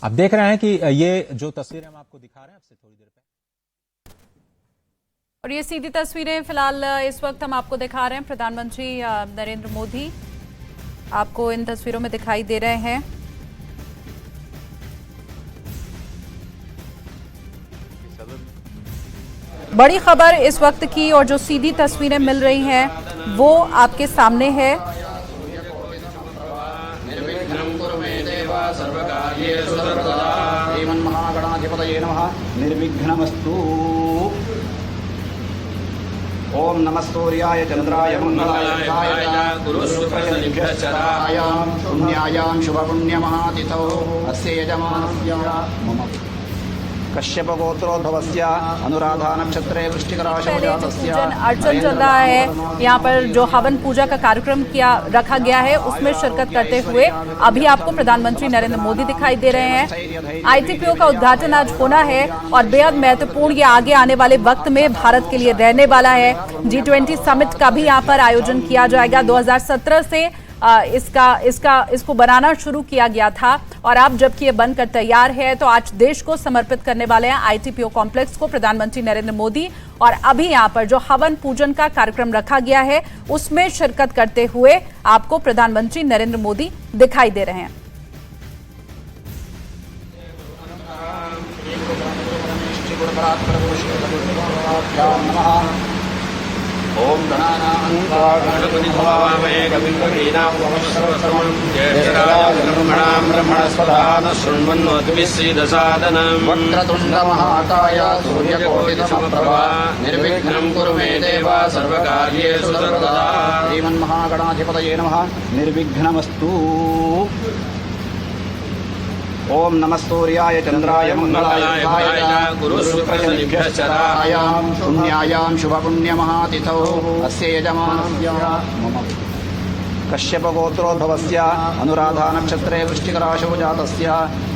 आप देख रहे हैं कि ये जो तस्वीरें हम आपको दिखा रहे हैं आपसे थोड़ी देर पहले, और ये सीधी तस्वीरें फिलहाल इस वक्त हम आपको दिखा रहे हैं। प्रधानमंत्री नरेंद्र मोदी आपको इन तस्वीरों में दिखाई दे रहे हैं। बड़ी खबर इस वक्त की और जो सीधी तस्वीरें मिल रही हैं वो आपके सामने है। निर्विघ्नमस्तु। ओम नमस्तूर्याय चंद्राय मंगलाय गुरुशुक्रशनिभ्यश्चरायां पुण्यायां शुभपुण्यमहातिथौ अस्य यजमानस्य कश्यप गोत्रोद्भवस्य अनुराधा नक्षत्रे वृश्चिकराशौ जातस्य अर्चन चल रहा है। यहाँ पर जो हवन पूजा का कार्यक्रम रखा गया है उसमें शिरकत करते हुए अभी आपको प्रधानमंत्री नरेंद्र मोदी दिखाई दे रहे हैं। आईटीपीओ का उद्घाटन आज होना है और बेहद महत्वपूर्ण ये आगे आने वाले वक्त में भारत के लिए रहने वाला है। G20 समिट का भी यहाँ पर आयोजन किया जाएगा। 2017 से इसको बनाना शुरू किया गया था और अब जबकि ये बनकर तैयार है तो आज देश को समर्पित करने वाले हैं आईटीपीओ कॉम्प्लेक्स को प्रधानमंत्री नरेंद्र मोदी। और अभी यहाँ पर जो हवन पूजन का कार्यक्रम रखा गया है उसमें शिरकत करते हुए आपको प्रधानमंत्री नरेंद्र मोदी दिखाई दे रहे हैं। ओम गणानां भवामहे कविं कवीनां वक्रतुण्डं महाकाय सूर्यकोटिसमप्रभा निर्विघ्नं कुरु मे देव सर्वकार्येषु सर्वदा। श्रीमन्महागणाधिपतये नमः। निर्विघ्नमस्तु। ओम नमस्तूर्याय चंद्राय मंगलाय गुरुशुक्रशनिभ्यश्चरायां पुण्यायां शुभपुण्यमहातिथौ अस्य यजमानस्य कश्यप गोत्रोद्भवस्य अनुराधा नक्षत्रे वृश्चिकराशौ जातस्य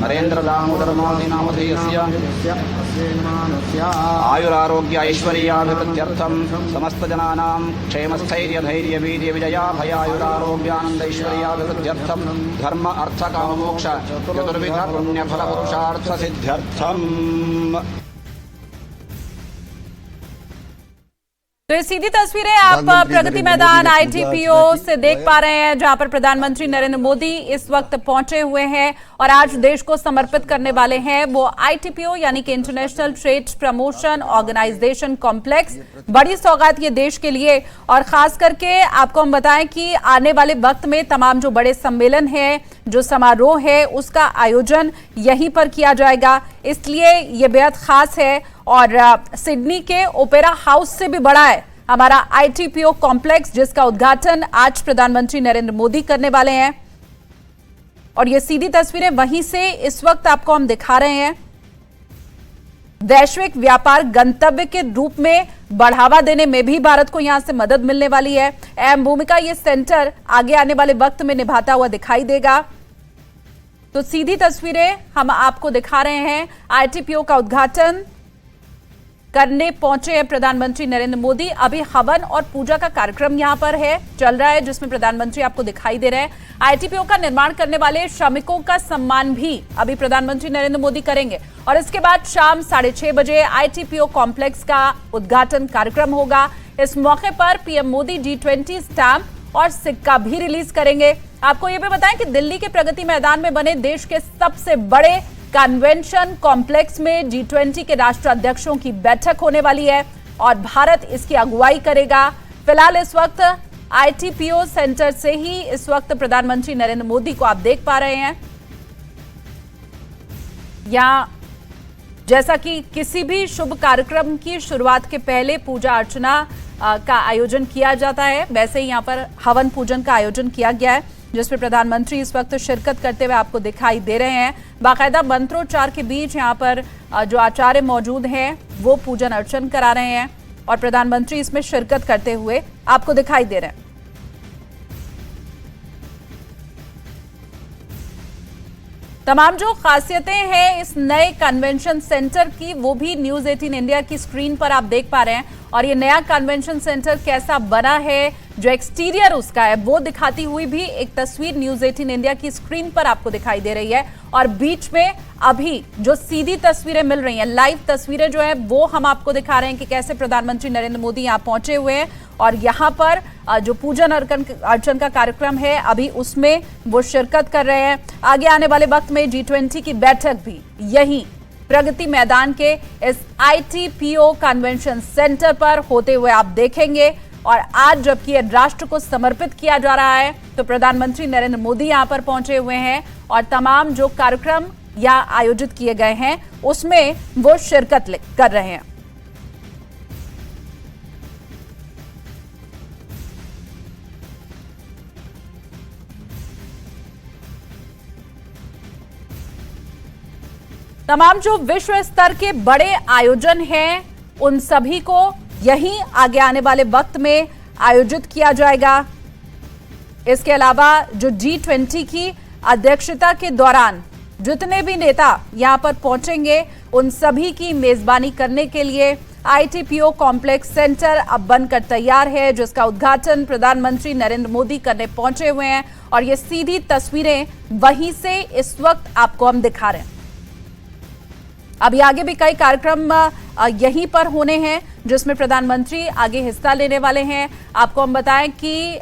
नरेंद्र दामोदर नामधेयस्य आयुरारोग्य ऐश्वर्याभिवृद्ध्यर्थं समस्त जनानां क्षेमस्थैर्य धैर्य वीर्य विजया भयायुरारोग्यानंद ऐश्वर्याभिवृद्ध्यर्थं धर्म अर्थ काम मोक्ष चतुर्विध पुण्य फल पुरुषार्थ सिद्ध्यर्थम। तो ये सीधी तस्वीरें आप प्रगति मैदान आईटीपीओ से देख पा रहे हैं जहां पर प्रधानमंत्री नरेंद्र मोदी इस वक्त पहुंचे हुए हैं और आज देश को समर्पित करने वाले हैं वो आईटीपीओ यानी कि international trade promotion organisation complex. बड़ी सौगात ये देश के लिए और खास करके आपको हम बताएं कि आने वाले वक्त में तमाम जो बड़े सम्मेलन है जो समारोह है उसका आयोजन यहीं पर किया जाएगा, इसलिए ये बेहद खास है। और सिडनी के ओपेरा हाउस से भी बड़ा है हमारा आईटीपीओ कॉम्प्लेक्स जिसका उद्घाटन आज प्रधानमंत्री नरेंद्र मोदी करने वाले हैं। और ये सीधी तस्वीरें वहीं से इस वक्त आपको हम दिखा रहे हैं। वैश्विक व्यापार गंतव्य के रूप में बढ़ावा देने में भी भारत को यहां से मदद मिलने वाली है। अहम भूमिका ये सेंटर आगे आने वाले वक्त में निभाता हुआ दिखाई देगा। तो सीधी तस्वीरें हम आपको दिखा रहे हैं। आईटीपीओ का उद्घाटन करने पहुंचे हैं प्रधानमंत्री नरेंद्र मोदी। अभी हवन और पूजा का कार्यक्रम यहां पर चल रहा है जिसमें प्रधानमंत्री आपको दिखाई दे रहे हैं। आईटीपीओ का निर्माण करने वाले श्रमिकों का सम्मान भी अभी प्रधानमंत्री नरेंद्र मोदी करेंगे और इसके बाद शाम 6:30 बजे आईटीपीओ कॉम्प्लेक्स का उद्घाटन कार्यक्रम होगा। इस मौके पर पीएम मोदी G20 स्टैंप और सिक्का भी रिलीज करेंगे। आपको यह भी बताएं कि दिल्ली के प्रगति मैदान में बने देश के सबसे बड़े कन्वेंशन कॉम्प्लेक्स में G20 के राष्ट्राध्यक्षों की बैठक होने वाली है और भारत इसकी अगुवाई करेगा। फिलहाल इस वक्त आईटीपीओ सेंटर से ही इस वक्त प्रधानमंत्री नरेंद्र मोदी को आप देख पा रहे हैं। यहां जैसा कि किसी भी शुभ कार्यक्रम की शुरुआत के पहले पूजा अर्चना का आयोजन किया जाता है, वैसे ही यहां पर हवन पूजन का आयोजन किया गया है जिसमें प्रधानमंत्री इस वक्त शिरकत करते हुए आपको दिखाई दे रहे हैं। बाकायदा मंत्रोच्चार के बीच यहाँ पर जो आचार्य मौजूद हैं वो पूजन अर्चन करा रहे हैं और प्रधानमंत्री इसमें शिरकत करते हुए आपको दिखाई दे रहे हैं। तमाम जो खासियतें हैं इस नए कन्वेंशन सेंटर की वो भी न्यूज 18 इंडिया की स्क्रीन पर आप देख पा रहे हैं। और ये नया कन्वेंशन सेंटर कैसा बना है, जो एक्सटीरियर उसका है वो दिखाती हुई भी एक तस्वीर न्यूज 18 इंडिया की स्क्रीन पर आपको दिखाई दे रही है। और बीच में अभी जो सीधी तस्वीरें मिल रही हैं, लाइव तस्वीरें जो है वो हम आपको दिखा रहे हैं कि कैसे प्रधानमंत्री नरेंद्र मोदी यहाँ पहुंचे हुए हैं और यहाँ पर जो पूजन अर्चन का कार्यक्रम है अभी उसमें वो शिरकत कर रहे हैं। आगे आने वाले वक्त में G20 की बैठक भी यहीं प्रगति मैदान के इस ITPO कन्वेंशन सेंटर पर होते हुए आप देखेंगे। और आज जबकि ये राष्ट्र को समर्पित किया जा रहा है तो प्रधानमंत्री नरेंद्र मोदी यहाँ पर पहुंचे हुए हैं और तमाम जो कार्यक्रम या आयोजित किए गए हैं उसमें वो शिरकत कर रहे हैं। तमाम जो विश्व स्तर के बड़े आयोजन हैं उन सभी को यहीं आगे आने वाले वक्त में आयोजित किया जाएगा। इसके अलावा जो G20 की अध्यक्षता के दौरान जितने भी नेता यहां पर पहुंचेंगे उन सभी की मेजबानी करने के लिए ITPO कॉम्प्लेक्स सेंटर अब बनकर तैयार है, जिसका उद्घाटन प्रधानमंत्री नरेंद्र मोदी करने पहुंचे हुए हैं। और ये सीधी तस्वीरें वहीं से इस वक्त आपको हम दिखा रहे हैं। अभी आगे भी कई कार्यक्रम यहीं पर होने हैं जिसमें प्रधानमंत्री आगे हिस्सा लेने वाले हैं। आपको हम बताएं कि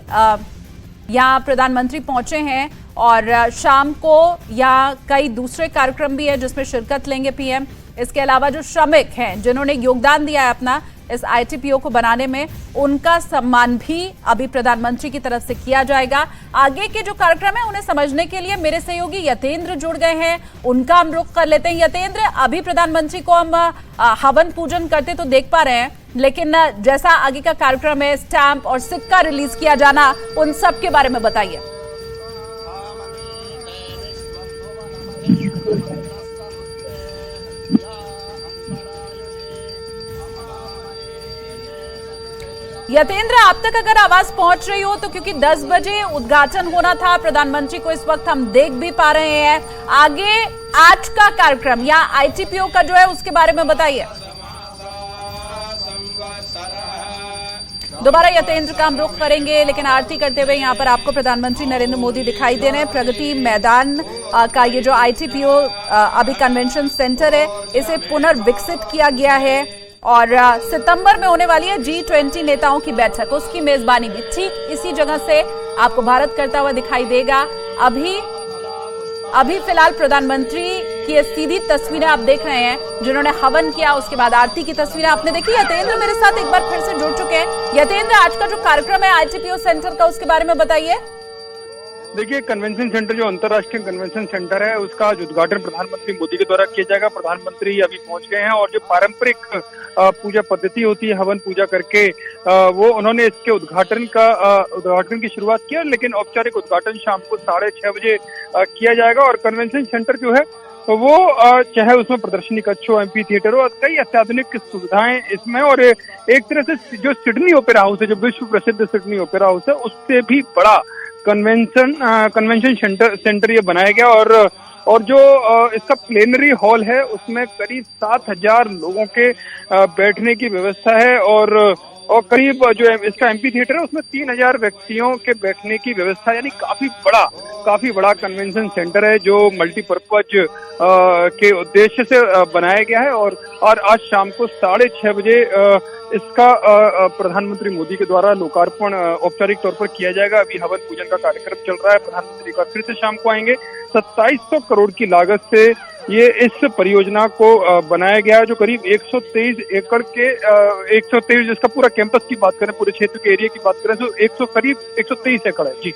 यहाँ प्रधानमंत्री पहुंचे हैं और शाम को यहाँ कई दूसरे कार्यक्रम भी है जिसमें शिरकत लेंगे पीएम। इसके अलावा जो श्रमिक हैं जिन्होंने योगदान दिया है अपना इस ITPO को बनाने में, उनका सम्मान भी अभी प्रधानमंत्री की तरफ से किया जाएगा। आगे के जो कार्यक्रम है उन्हें समझने के लिए मेरे सहयोगी यतेंद्र जुड़ गए हैं, उनका हम रुख कर लेते हैं। यतेंद्र, अभी प्रधानमंत्री को हम हवन पूजन करते तो देख पा रहे हैं, लेकिन जैसा आगे का कार्यक्रम है, स्टैंप और सिक्का रिलीज किया जाना, उन सब के बारे में बताइए। यतेंद्र, आप तक अगर आवाज पहुंच रही हो तो, क्योंकि 10 बजे उद्घाटन होना था प्रधानमंत्री को, इस वक्त हम देख भी पा रहे हैं। आगे आज का कार्यक्रम या ITPO का जो है उसके बारे में बताइए। दोबारा यतेंद्र का हम रुख करेंगे, लेकिन आरती करते हुए यहाँ पर आपको प्रधानमंत्री नरेंद्र मोदी दिखाई दे रहे हैं। प्रगति मैदान का ये जो ITPO अभी कन्वेंशन सेंटर है, इसे पुनर्विकसित किया गया है और सितंबर में होने वाली है G20 नेताओं की बैठक, उसकी मेजबानी भी ठीक इसी जगह से आपको भारत करता हुआ दिखाई देगा। अभी फिलहाल प्रधानमंत्री की ये सीधी तस्वीरें आप देख रहे हैं जिन्होंने हवन किया, उसके बाद आरती की तस्वीरें आपने देखी। यतेंद्र मेरे साथ एक बार फिर से जुड़ चुके हैं। यतेंद्र, आज का जो कार्यक्रम है ITPO सेंटर का, उसके बारे में बताइए। देखिए, कन्वेंशन सेंटर जो अंतर्राष्ट्रीय कन्वेंशन सेंटर है उसका आज उद्घाटन प्रधानमंत्री मोदी के द्वारा किया जाएगा। प्रधानमंत्री अभी पहुंच गए हैं और जो पारंपरिक पूजा पद्धति होती है हवन पूजा करके, वो उन्होंने इसके उद्घाटन की शुरुआत किया, लेकिन औपचारिक उद्घाटन शाम को 6:30 बजे किया जाएगा। और कन्वेंशन सेंटर जो है तो वो चाहे उसमें प्रदर्शनी कक्ष हो, एम्फी थिएटर हो, कई अत्याधुनिक सुविधाएं इसमें, और एक तरह से जो सिडनी ओपेरा हाउस है, जो विश्व प्रसिद्ध सिडनी ओपेरा हाउस है, उससे भी बड़ा कन्वेंशन सेंटर ये बनाया गया। और जो इसका प्लेनरी हॉल है उसमें करीब 7,000 लोगों के बैठने की व्यवस्था है और करीब जो इसका एम्फी थिएटर है उसमें 3,000 व्यक्तियों के बैठने की व्यवस्था, यानी काफी बड़ा कन्वेंशन सेंटर है जो मल्टीपर्पज के उद्देश्य से बनाया गया है। और आज शाम को 6:30 बजे इसका प्रधानमंत्री मोदी के द्वारा लोकार्पण औपचारिक तौर पर किया जाएगा। अभी हवन पूजन का कार्यक्रम चल रहा है। प्रधानमंत्री का फिर से शाम को आएंगे। 2700 करोड़ की लागत से ये इस परियोजना को बनाया गया है, जो करीब 123 एकड़ के 123 जिसका पूरा कैंपस की बात करें, पूरे क्षेत्र के एरिया की बात करें तो करीब 123 एकड़ है जी।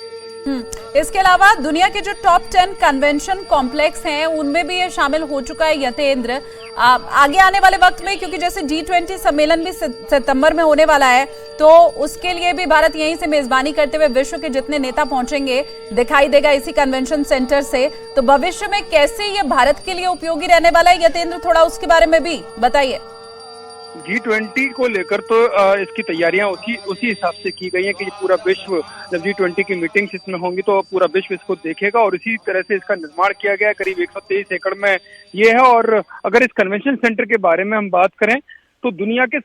इसके अलावा दुनिया के जो टॉप 10 कन्वेंशन कॉम्प्लेक्स हैं उनमें भी ये शामिल हो चुका है यतेंद्र। आगे आने वाले वक्त में, क्योंकि जैसे G20 सम्मेलन भी सितंबर में होने वाला है, तो उसके लिए भी भारत यहीं से मेजबानी करते हुए विश्व के जितने नेता पहुंचेंगे दिखाई देगा इसी कन्वेंशन सेंटर से। तो भविष्य में कैसे ये भारत के लिए उपयोगी रहने वाला है यतेंद्र, थोड़ा उसके बारे में भी बताइए। G20 को लेकर तो इसकी तैयारियां उसी हिसाब से की गई हैं कि पूरा विश्व, जब G20 की मीटिंग्स इसमें होंगी तो पूरा विश्व इसको देखेगा और इसी तरह से इसका निर्माण किया गया है। करीब 123 एकड़ में ये है। और अगर इस कन्वेंशन सेंटर के बारे में हम बात करें तो दुनिया के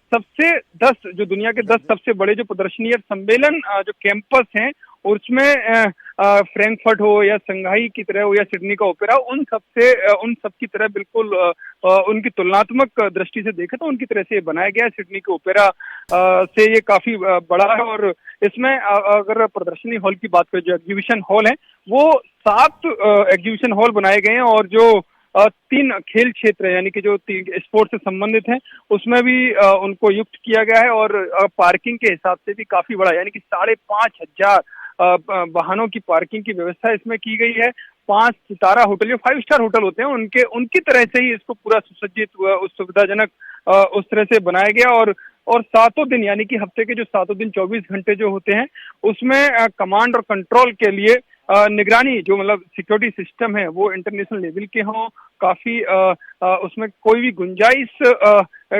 10 सबसे बड़े जो प्रदर्शनी और सम्मेलन जो कैंपस हैं, उसमें फ्रैंकफर्ट हो या संघाई की तरह हो या सिडनी का ओपेरा, उन सब की तरह बिल्कुल उनकी तुलनात्मक दृष्टि से देखें तो उनकी तरह से बनाया गया है। सिडनी के ओपेरा से ये काफी बड़ा है। और इसमें अगर प्रदर्शनी हॉल की बात करें, जो एग्जीबिशन हॉल है, वो 7 एग्जीबिशन हॉल बनाए गए हैं। और जो 3 खेल क्षेत्र है, यानी कि जो 3 स्पोर्ट्स से संबंधित हैं, उसमें भी उनको युक्त किया गया है। और पार्किंग के हिसाब से भी काफी बड़ा, यानी कि 5,500 वाहनों की पार्किंग की व्यवस्था इसमें की गई है। 5 सितारा होटल, जो 5 स्टार होटल होते हैं, उनकी तरह से ही इसको पूरा सुसज्जित हुआ, उस सुविधाजनक उस तरह से बनाया गया। और 7 दिन, यानी कि हफ्ते के जो 7 दिन 24 घंटे जो होते हैं, उसमें कमांड और कंट्रोल के लिए निगरानी, जो मतलब सिक्योरिटी सिस्टम है, वो इंटरनेशनल लेवल के हों। काफी उसमें कोई भी गुंजाइश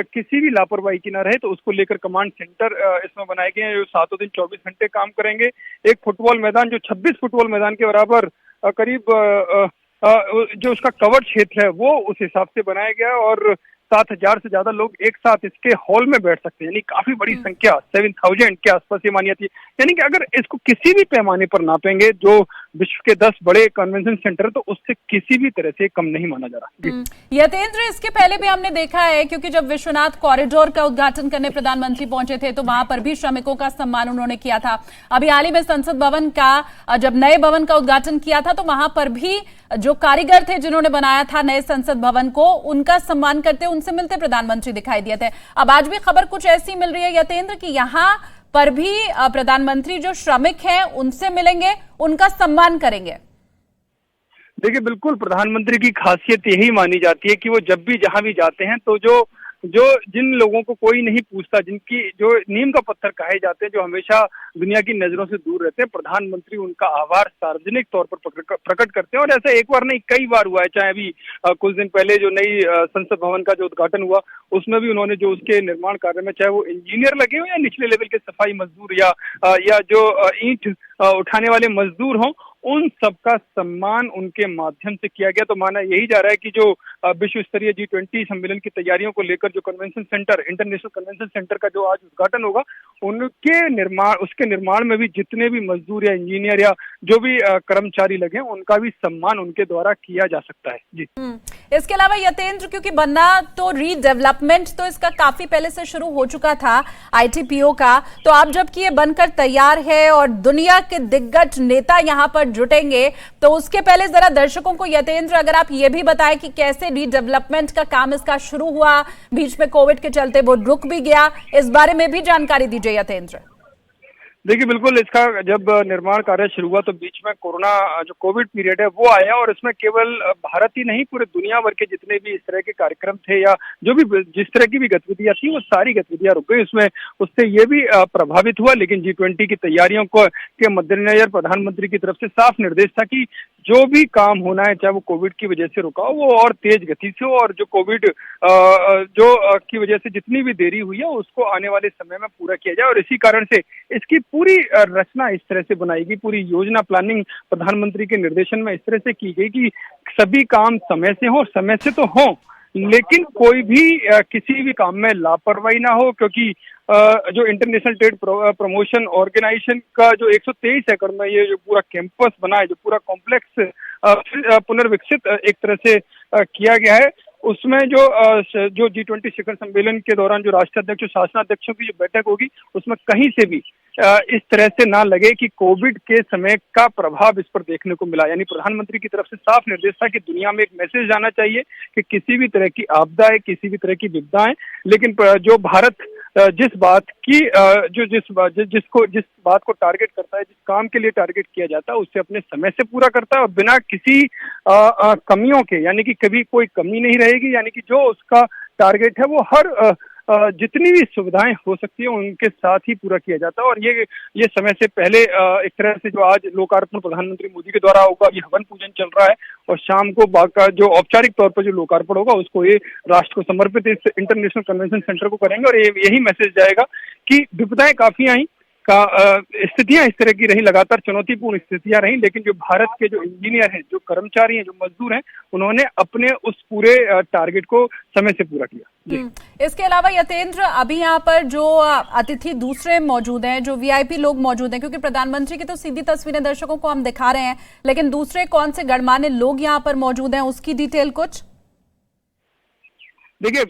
किसी भी लापरवाही की ना रहे, तो उसको लेकर कमांड सेंटर इसमें बनाए गए हैं, जो 7 दिन 24 घंटे काम करेंगे। एक फुटबॉल मैदान, जो 26 फुटबॉल मैदान के बराबर करीब जो उसका कवर क्षेत्र है, वो उस हिसाब से बनाया गया है। और 7,000 से ज्यादा लोग एक साथ इसके हॉल में बैठ सकते हैं, यानी काफी बड़ी संख्या, 7,000 के आसपास ये मानी जाती है। यानी कि अगर इसको किसी भी पैमाने पर नापेंगे, जो विश्व के 10 बड़े कन्वेंशन सेंटर, तो उससे किसी भी तरह से कम नहीं माना जा रहा। यतेंद्र, इसके पहले भी हमने देखा है, क्योंकि जब विश्वनाथ कॉरिडोर का उद्घाटन करने प्रधानमंत्री पहुंचे थे तो वहां पर भी श्रमिकों का सम्मान उन्होंने किया था। अभी हाल ही में संसद भवन का, जब नए भवन का उद्घाटन किया था, तो वहां पर भी जो कारीगर थे जिन्होंने बनाया था नए संसद भवन को, उनका सम्मान करते, उनसे मिलते प्रधानमंत्री दिखाई दिए थे। अब आज भी खबर कुछ ऐसी मिल रही है यतेंद्र कि यहाँ पर भी प्रधानमंत्री जो श्रमिक हैं उनसे मिलेंगे, उनका सम्मान करेंगे। देखिए, बिल्कुल प्रधानमंत्री की खासियत यही मानी जाती है कि वो जब भी जहां भी जाते हैं तो जिन लोगों को कोई नहीं पूछता, जिनकी जो नीम का पत्थर कहे जाते हैं, जो हमेशा दुनिया की नजरों से दूर रहते हैं, प्रधानमंत्री उनका आभार सार्वजनिक तौर पर प्रकट करते हैं। और ऐसा एक बार नहीं, कई बार हुआ है। चाहे अभी कुछ दिन पहले जो नई संसद भवन का जो उद्घाटन हुआ, उसमें भी उन्होंने जो उसके निर्माण कार्य में, चाहे वो इंजीनियर लगे हो या निचले लेवल के सफाई मजदूर या जो ईंट उठाने वाले मजदूर हों, उन सबका सम्मान उनके माध्यम से किया गया। तो माना यही जा रहा है कि जो विश्व स्तरीय G20 सम्मेलन की तैयारियों को लेकर जो convention centre, international convention centre का जो आज उद्घाटन होगा, उसके निर्माण में भी जितने भी मजदूर या इंजीनियर या जो भी कर्मचारी लगे, उनका भी सम्मान उनके द्वारा किया जा सकता है। जी, इसके अलावा यतेंद्र, क्योंकि बनना तो रीडेवलपमेंट तो इसका काफी पहले से शुरू हो चुका था, ITPO का, तो अब जबकि ये बनकर तैयार है और दुनिया के दिग्गज नेता यहाँ पर जुटेंगे, तो उसके पहले जरा दर्शकों को यतेंद्र अगर आप ये भी बताएं कि कैसे रीडेवलपमेंट का काम इसका शुरू हुआ, बीच में कोविड के चलते वो रुक भी गया, इस बारे में भी जानकारी दीजिए यतेंद्र। देखिए, बिल्कुल इसका जब निर्माण कार्य शुरू हुआ तो बीच में जो कोविड पीरियड है वो आया, और इसमें केवल भारत ही नहीं, पूरे दुनिया भर के जितने भी इस तरह के कार्यक्रम थे या जो भी जिस तरह की भी गतिविधियां थी, वो सारी गतिविधियां रुक गई। उससे ये भी प्रभावित हुआ। लेकिन G20 की तैयारियों के मद्देनजर प्रधानमंत्री की तरफ से साफ निर्देश था कि जो भी काम होना है, चाहे वो कोविड की वजह से रुका हो, वो और तेज गति से हो, और जो कोविड की वजह से जितनी भी देरी हुई है, उसको आने वाले समय में पूरा किया जाए। और इसी कारण से इसकी पूरी रचना इस तरह से बनाई गई, पूरी योजना प्लानिंग प्रधानमंत्री के निर्देशन में इस तरह से की गई कि सभी काम समय से हो, समय से तो हो, लेकिन कोई भी किसी भी काम में लापरवाही ना हो। क्योंकि जो इंटरनेशनल ट्रेड प्रमोशन ऑर्गेनाइजेशन का जो 123 एकड़ में ये जो पूरा कैंपस बना है, जो पूरा कॉम्प्लेक्स पुनर्विकसित एक तरह से किया गया है, उसमें जो G20 शिखर सम्मेलन के दौरान जो राष्ट्राध्यक्ष, शासनाध्यक्षों की जो बैठक होगी, उसमें कहीं से भी इस तरह से ना लगे कि कोविड के समय का प्रभाव इस पर देखने को मिला। यानी प्रधानमंत्री की तरफ से साफ निर्देश था कि दुनिया में एक मैसेज जाना चाहिए कि किसी भी तरह की आपदा है, किसी भी तरह की विपदा है, लेकिन जो भारत जिस बात को टारगेट करता है, जिस काम के लिए टारगेट किया जाता है, उससे अपने समय से पूरा करता है और बिना किसी कमियों के, यानी कि कभी कोई कमी नहीं रहेगी। यानी कि जो उसका टारगेट है वो हर जितनी भी सुविधाएं हो सकती है उनके साथ ही पूरा किया जाता है। और ये समय से पहले एक तरह से जो आज लोकार्पण प्रधानमंत्री मोदी के द्वारा होगा, ये हवन पूजन चल रहा है, और शाम को जो औपचारिक तौर पर जो लोकार्पण होगा उसको ये राष्ट्र को समर्पित इस इंटरनेशनल कन्वेंशन सेंटर को करेंगे। और यही मैसेज जाएगा कि विपदाएं काफी आई, स्थितियां इस तरह की रही, लगातार चुनौतीपूर्ण स्थितियां रही, लेकिन जो भारत के जो इंजीनियर हैं, जो कर्मचारी हैं, जो मजदूर हैं, उन्होंने अपने उस पूरे टारगेट को समय से पूरा किया। इसके अलावा यतेंद्र, अभी यहाँ पर जो अतिथि दूसरे मौजूद हैं, जो वीआईपी लोग मौजूद हैं, क्योंकि प्रधानमंत्री की तो सीधी तस्वीरें दर्शकों को हम दिखा रहे हैं, लेकिन दूसरे कौन से गणमान्य लोग यहाँ पर मौजूद हैं, उसकी डिटेल कुछ? देखिए,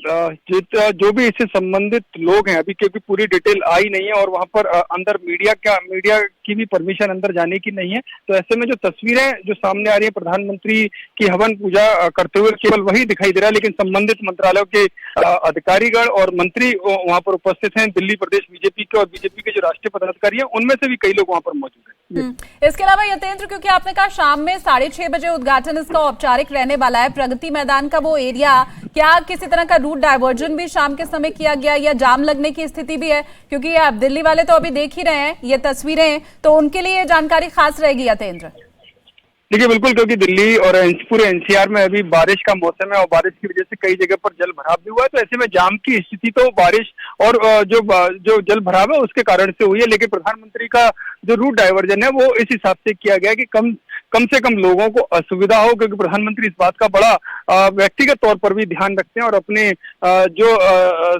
जो भी इससे संबंधित लोग हैं, अभी क्योंकि पूरी डिटेल आई नहीं है और वहां पर अंदर मीडिया की भी परमिशन अंदर जाने की नहीं है, तो ऐसे में जो तस्वीरें जो सामने आ रही है प्रधानमंत्री की हवन पूजा करते हुए, केवल वही दिखाई दे रहा है, लेकिन संबंधित मंत्रालयों के अधिकारीगण और मंत्री वहां पर उपस्थित हैं। दिल्ली प्रदेश बीजेपी के और बीजेपी के जो राष्ट्रीय पदाधिकारी हैं, उनमें से भी कई लोग वहां पर मौजूद हैं। इसके अलावा यतेंद्र, क्योंकि आपने कहा शाम में 6:30 बजे उद्घाटन इसका औपचारिक रहने वाला है, प्रगति मैदान का वो एरिया, क्या किसी तरह का रूट डायवर्जन भी शाम के समय किया गया या जाम लगने की स्थिति भी है? क्योंकि आप दिल्ली वाले तो अभी देख ही रहे हैं ये तस्वीरें, तो उनके लिए ये जानकारी खास रहेगी यतेंद्र। देखिए, बिल्कुल, क्योंकि दिल्ली और पूरे एनसीआर में अभी बारिश का मौसम है और बारिश की वजह से कई जगह पर जल भराव भी हुआ है, तो ऐसे में जाम की स्थिति तो बारिश और जो जल भराव है उसके कारण से हुई है। लेकिन प्रधानमंत्री का जो रूट डायवर्जन है वो इस हिसाब से किया गया कि कम से कम लोगों को असुविधा हो, क्योंकि प्रधानमंत्री इस बात का बड़ा व्यक्तिगत तौर पर भी ध्यान रखते हैं और अपने जो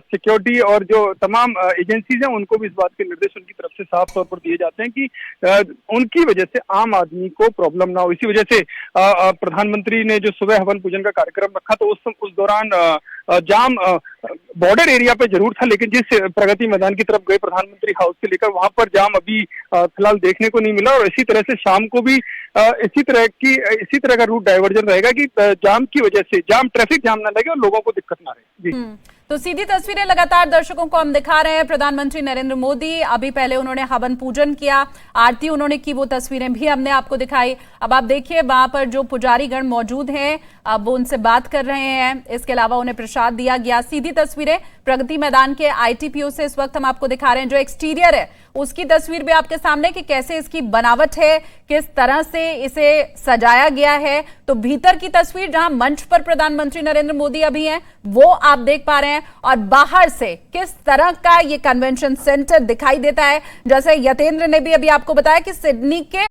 सिक्योरिटी और जो तमाम एजेंसीज हैं उनको भी इस बात के निर्देश उनकी तरफ से साफ तौर पर दिए जाते हैं कि उनकी वजह से आम आदमी को प्रॉब्लम ना हो। इसी वजह से प्रधानमंत्री ने जो सुबह हवन पूजन का कार्यक्रम रखा, तो उस दौरान जाम बॉर्डर एरिया पे जरूर था, लेकिन जिस प्रगति मैदान की तरफ गए प्रधानमंत्री हाउस से लेकर, वहां पर जाम अभी फिलहाल देखने को नहीं मिला। और इसी तरह से शाम को भी इसी तरह का रूट डायवर्जन रहेगा कि जाम की वजह से ट्रैफिक जाम ना लगे और लोगों को दिक्कत ना रहे। जी, तो सीधी तस्वीरें लगातार दर्शकों को हम दिखा रहे हैं। प्रधानमंत्री नरेंद्र मोदी अभी पहले उन्होंने हवन पूजन किया, आरती उन्होंने की, वो तस्वीरें भी हमने आपको दिखाई। अब आप देखिए वहां पर जो पुजारी गण मौजूद हैं, अब वो उनसे बात कर रहे हैं, इसके अलावा उन्हें प्रसाद दिया गया। सीधी तस्वीरें प्रगति मैदान के आईटीपीओ से इस वक्त हम आपको दिखा रहे हैं। जो एक्सटीरियर है उसकी तस्वीर भी आपके सामने कि कैसे इसकी बनावट है, किस तरह से इसे सजाया गया है। तो भीतर की तस्वीर जहां मंच पर प्रधानमंत्री नरेंद्र मोदी अभी हैं, वो आप देख पा रहे हैं, और बाहर से किस तरह का ये कन्वेंशन सेंटर दिखाई देता है। जैसे यतेंद्र ने भी अभी आपको बताया कि सिडनी के